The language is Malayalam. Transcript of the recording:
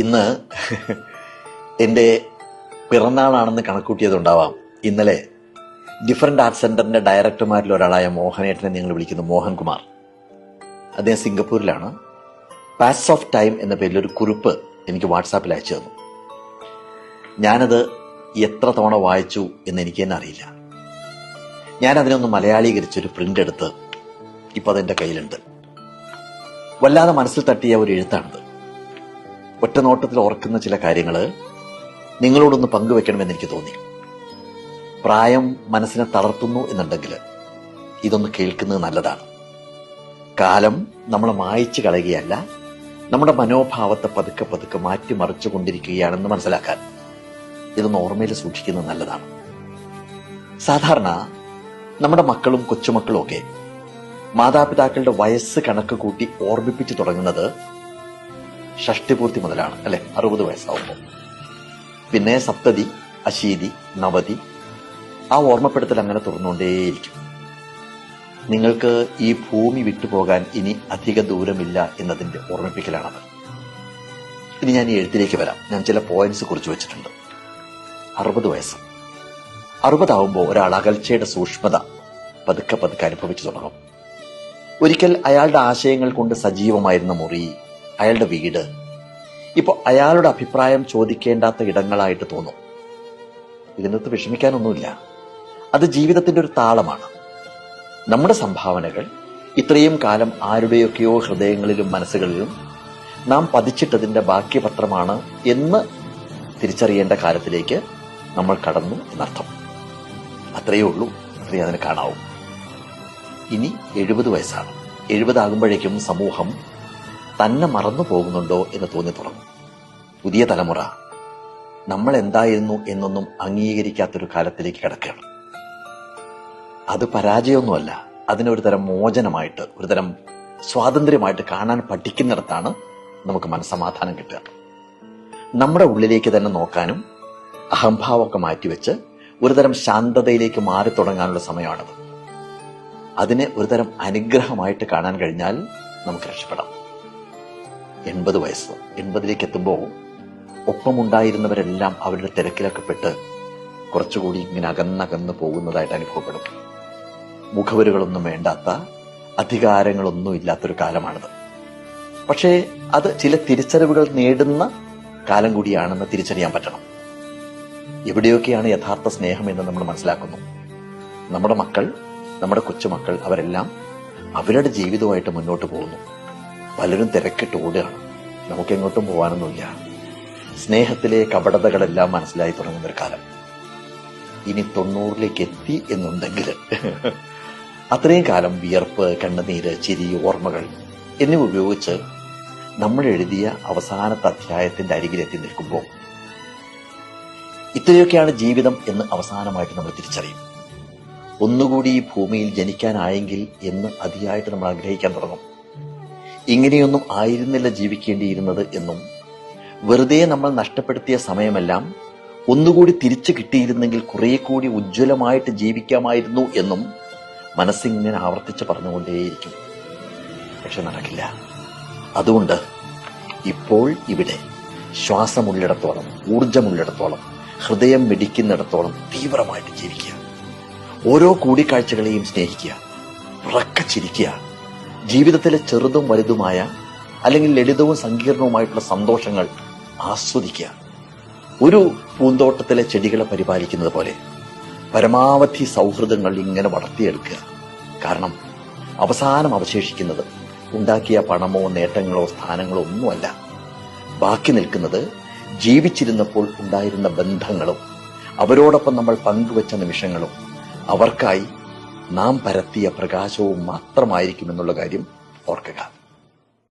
ഇന്ന് എൻ്റെ പിറന്നാളാണെന്ന് കണക്കൂട്ടിയതുണ്ടാവാം. ഇന്നലെ ഡിഫറൻറ്റ് ആർട്സ് സെന്ററിന്റെ ഡയറക്ടർമാരിൽ ഒരാളായ മോഹനേട്ടനെ ഞങ്ങൾ വിളിക്കുന്നു മോഹൻകുമാർ. അദ്ദേഹം സിംഗപ്പൂരിലാണ്. പാസ് ഓഫ് ടൈം എന്ന പേരിൽ ഒരു കുറിപ്പ് എനിക്ക് വാട്സാപ്പിൽ അയച്ചു തന്നു. ഞാനത് എത്ര തവണ വായിച്ചു എന്ന് എനിക്ക് തന്നെ അറിയില്ല. ഞാനതിനൊന്ന് മലയാളീകരിച്ചൊരു പ്രിന്റ് എടുത്ത് ഇപ്പൊ അതെന്റെ കയ്യിലുണ്ട്. വല്ലാതെ മനസ്സിൽ തട്ടിയ ഒരു എഴുത്താണിത്. ഒറ്റ നോട്ടത്തിൽ ഓർക്കുന്ന ചില കാര്യങ്ങൾ നിങ്ങളോടൊന്ന് പങ്കുവെക്കണമെന്ന് എനിക്ക് തോന്നി. പ്രായം മനസ്സിനെ തളർത്തുന്നു എന്നുണ്ടെങ്കിൽ ഇതൊന്ന് കേൾക്കുന്നത് നല്ലതാണ്. കാലം നമ്മളെ മായ്ച്ചു കളയുകയല്ല, നമ്മുടെ മനോഭാവത്തെ പതുക്കെ പതുക്കെ മാറ്റിമറിച്ചു കൊണ്ടിരിക്കുകയാണെന്ന് മനസ്സിലാക്കാൻ ഇതൊന്ന് ഓർമ്മയിൽ സൂക്ഷിക്കുന്നത് നല്ലതാണ്. സാധാരണ നമ്മുടെ മക്കളും കൊച്ചുമക്കളും ഒക്കെ മാതാപിതാക്കളുടെ വയസ്സ് കണക്ക് കൂട്ടി ഓർമ്മിപ്പിച്ചു തുടങ്ങുന്നത് ഷഷ്ടിപൂർത്തി മുതലാണ്, അല്ലെ? 60 വയസ്സാവുമ്പോൾ. പിന്നെ സപ്തതി, അശീതി, നവതി, ആ ഓർമ്മപ്പെടുത്തൽ അങ്ങനെ തുറന്നുകൊണ്ടേയിരിക്കും. നിങ്ങൾക്ക് ഈ ഭൂമി വിട്ടുപോകാൻ ഇനി അധിക ദൂരമില്ല എന്നതിന്റെ ഓർമ്മിപ്പിക്കലാണത്. ഇനി ഞാൻ ഈ എഴുത്തിലേക്ക് വരാം. ഞാൻ ചില പോയിന്റ്സ് കുറിച്ച് വെച്ചിട്ടുണ്ട്. 60 വയസ്സ്, 60 ആവുമ്പോൾ ഒരാൾ അകൽച്ചയുടെ സൂക്ഷ്മത പതുക്കെ പതുക്കെ അനുഭവിച്ചു തുടങ്ങും. ഒരിക്കൽ അയാളുടെ ആശയങ്ങൾ കൊണ്ട് സജീവമായിരുന്ന മുറി, അയാളുടെ വീട് ഇപ്പൊ അയാളുടെ അഭിപ്രായം ചോദിക്കേണ്ടാത്ത ഇടങ്ങളായിട്ട് തോന്നും. ഇതിനകത്ത് വിഷമിക്കാനൊന്നുമില്ല. അത് ജീവിതത്തിന്റെ ഒരു താളമാണ്. നമ്മുടെ സംഭാവനകൾ ഇത്രയും കാലം ആരുടെയൊക്കെയോ ഹൃദയങ്ങളിലും മനസ്സുകളിലും നാം പതിച്ചിട്ടതിന്റെ ബാക്കിപത്രമാണ് എന്ന് തിരിച്ചറിയേണ്ട കാലത്തിലേക്ക് നമ്മൾ കടന്നു എന്നർത്ഥം. അത്രയേ ഉള്ളൂ, അത്രയേ അതിന് കാണാവൂ. ഇനി 70 വയസ്സാണ്. 70 ആകുമ്പോഴേക്കും സമൂഹം തന്നെ മറന്നു പോകുന്നുണ്ടോ എന്ന് തോന്നി തുടങ്ങും. പുതിയ തലമുറ നമ്മൾ എന്തായിരുന്നു എന്നൊന്നും അംഗീകരിക്കാത്തൊരു കാലത്തിലേക്ക് കിടക്കുകയാണ്. അത് പരാജയമൊന്നുമല്ല, അതിനൊരു തരം മോചനമായിട്ട്, ഒരു തരം സ്വാതന്ത്ര്യമായിട്ട് കാണാൻ പഠിക്കുന്നിടത്താണ് നമുക്ക് മനസ്സമാധാനം കിട്ടുക. നമ്മുടെ ഉള്ളിലേക്ക് തന്നെ നോക്കാനും അഹംഭാവമൊക്കെ മാറ്റിവെച്ച് ഒരുതരം ശാന്തതയിലേക്ക് മാറി തുടങ്ങാനുള്ള സമയമാണത്. അതിനെ ഒരുതരം അനുഗ്രഹമായിട്ട് കാണാൻ കഴിഞ്ഞാൽ നമുക്ക് രക്ഷപ്പെടാം. 80 വയസ്സ്, 80ലേക്ക് എത്തുമ്പോൾ ഒപ്പമുണ്ടായിരുന്നവരെല്ലാം അവരുടെ തിരക്കിലൊക്കെ പെട്ട് കുറച്ചുകൂടി ഇങ്ങനെ അകന്നകന്ന് പോകുന്നതായിട്ട് അനുഭവപ്പെടും. മുഖവരുകളൊന്നും വേണ്ടാത്ത, അധികാരങ്ങളൊന്നും ഇല്ലാത്തൊരു കാലമാണിത്. പക്ഷേ അത് ചില തിരിച്ചറിവുകൾ നേടുന്ന കാലം കൂടിയാണെന്ന് തിരിച്ചറിയാൻ പറ്റണം. എവിടെയൊക്കെയാണ് യഥാർത്ഥ സ്നേഹം എന്ന് നമ്മൾ മനസ്സിലാക്കുന്നു. നമ്മുടെ മക്കൾ, നമ്മുടെ കൊച്ചുമക്കൾ, അവരെല്ലാം അവരുടെ ജീവിതവുമായിട്ട് മുന്നോട്ട് പോകുന്നു. പലരും തിരക്കിട്ട് ഓടുകയാണ്. നമുക്കെങ്ങോട്ടും പോകാനൊന്നുമില്ല. സ്നേഹത്തിലെ കപടതകളെല്ലാം മനസ്സിലായി തുടങ്ങുന്നൊരു കാലം. ഇനി 90ലേക്ക് എത്തി എന്നുണ്ടെങ്കിൽ അത്രയും കാലം വിയർപ്പ്, കണ്ണുനീര്, ചിരി, ഓർമ്മകൾ എന്നിവ ഉപയോഗിച്ച് നമ്മൾ എഴുതിയ അവസാനത്തെ അധ്യായത്തിന്റെ അരികിലെത്തി നിൽക്കുമ്പോൾ ഇത്രയൊക്കെയാണ് ജീവിതം എന്ന് അവസാനമായിട്ട് നമ്മൾ തിരിച്ചറിയും. ഒന്നുകൂടി ഈ ഭൂമിയിൽ ജനിക്കാനായെങ്കിൽ എന്ന് അതിയായിട്ട് നമ്മൾ ആഗ്രഹിക്കാൻ തുടങ്ങും. ഇങ്ങനെയൊന്നും ആയിരുന്നില്ല ജീവിക്കേണ്ടിയിരുന്നത് എന്നും, വെറുതെ നമ്മൾ നഷ്ടപ്പെടുത്തിയ സമയമെല്ലാം ഒന്നുകൂടി തിരിച്ചു കിട്ടിയിരുന്നെങ്കിൽ കുറെ കൂടി ഉജ്ജ്വലമായിട്ട് ജീവിക്കാമായിരുന്നു എന്നും മനസ്സിങ്ങനെ ആവർത്തിച്ച് പറഞ്ഞുകൊണ്ടേയിരിക്കും. പക്ഷെ നടക്കില്ല. അതുകൊണ്ട് ഇപ്പോൾ ഇവിടെ ശ്വാസമുള്ളിടത്തോളം, ഊർജമുള്ളിടത്തോളം, ഹൃദയം മിടിക്കുന്നിടത്തോളം തീവ്രമായിട്ട് ജീവിക്കുക. ഓരോ കൂടിക്കാഴ്ചകളെയും സ്നേഹിക്കുക, ഉറക്കെ ചിരിക്കുക. ജീവിതത്തിലെ ചെറുതും വലുതുമായ, അല്ലെങ്കിൽ ലളിതവും സങ്കീർണവുമായിട്ടുള്ള സന്തോഷങ്ങൾ ആസ്വദിക്കുക. ഒരു പൂന്തോട്ടത്തിലെ ചെടികളെ പരിപാലിക്കുന്നത് പോലെ പരമാവധി സൗഹൃദങ്ങൾ ഇങ്ങനെ വളർത്തിയെടുക്കുക. കാരണം അവസാനം അവശേഷിക്കുന്നത് ഉണ്ടാക്കിയ പണമോ നേട്ടങ്ങളോ സ്ഥാനങ്ങളോ ഒന്നുമല്ല. ബാക്കി നിൽക്കുന്നത് ജീവിച്ചിരുന്നപ്പോൾ ഉണ്ടായിരുന്ന ബന്ധങ്ങളും അവരോടൊപ്പം നമ്മൾ പങ്കുവച്ച നിമിഷങ്ങളും അവർക്കായി നാം പരത്തിയ പ്രകാശവും മാത്രമായിരിക്കുമെന്നുള്ള കാര്യം ഓർക്കുക.